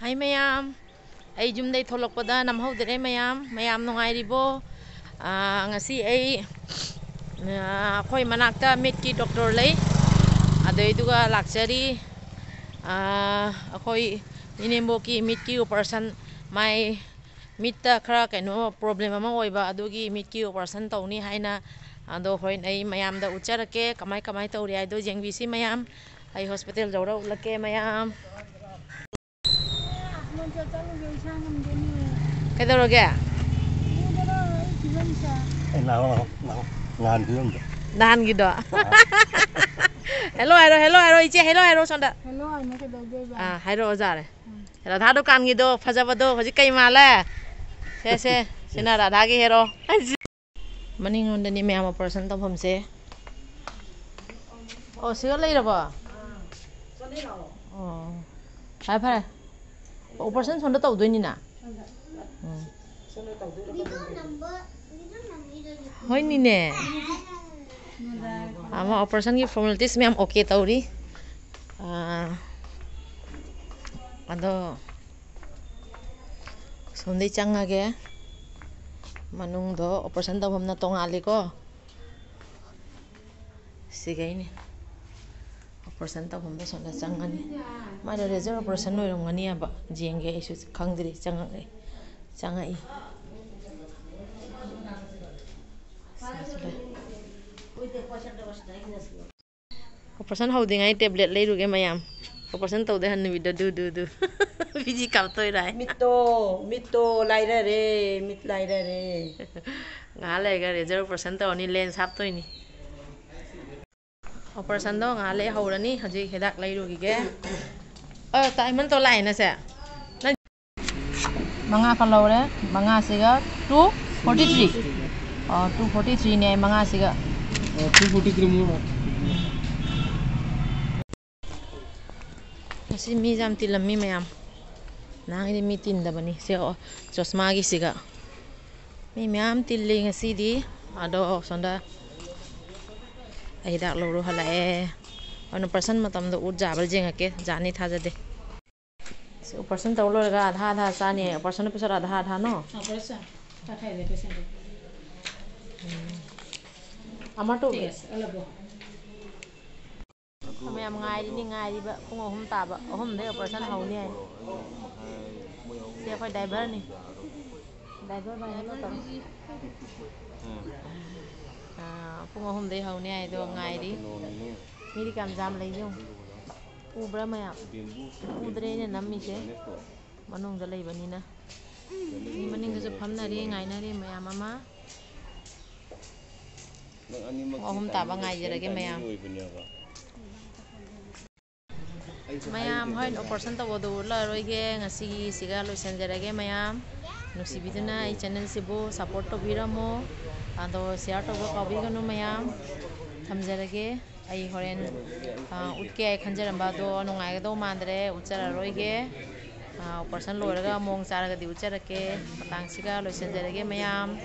Hai mayam, ai jumdai tholokpada namhodre mayam nungairibo. Ngasi ai khoi manakta mitki doctor lei adaiduga lakchari khoi inemboki mitki operation mai mitta khara kaino problem ama oiba adugi mitki operation tawni haina ado hoin ai mayam da ucharake kamai tawri aido jengbisi mayam ai hospital jawra ulake mayam. Kaidaurage? Nahan gido. Hello iche hello sonda. Hello ojare. Radha dukan gido phajabado hoji kai mala. Se sina Radha gi hero. Maning ondani mayam operation tawhamse. Oh siga leirabo. Oh. Hai phare. Operation sonda tawdoinina. Hoinine. Ama operation ki formalities me am okay tawri. Ado sonde changage manung do operation tawhamna tongali ko. Sigaini. Operation tawhamda sonda changani. Mada result operation loirongani aba jenge isu khangdri changai. Operation holding ai tablet leiruge mayam. Operation tawde han video du. Biji kaptoi rai. Mito lairare, mit lairare. Ngale ga result operation tawni lens haptoini. Operation do ngale haurani haji hedak leirugi ge. Taiman to lai na se. Manga kalore, manga siga 243. 243 ne manga siga. 243 mo. Kasi mi jam tilami mayam. Nang ini mi tindabani se chosma gi siga. Mi mayam tilli ngasi di ado sonda ai dak loro halae. Ono person matam do ut jabal jengake jani thajade. Se person tawlo ga adha chani person episode adha no. Operation ta khai de patient. Amato Yes, alabo. Mayam ngai ba pung ahum taba ahum de operation hauni ai. Se khoi driver ni. Driver ba hello tam. Pung ahum de hauni ai do ngai ri. Mi di kam jam lai jong. Ubra mayam. Udre ne nammi se. Manung da lei bani na. Ni maning ga phamna ri ngai na ri mayam ama. Ahum taba ngai jarage mayam. Mayam hoin operation tawdo laroige ngasi siga loisanjarage mayam nusibiduna ai channel sibo support to biramo ado share to kawiganu mayam thamjarage ai horen utke ai khanjaramba do nungai do mandre uchara roige operation loiraga mong charaga di ucharake patang siga loisanjarage mayam.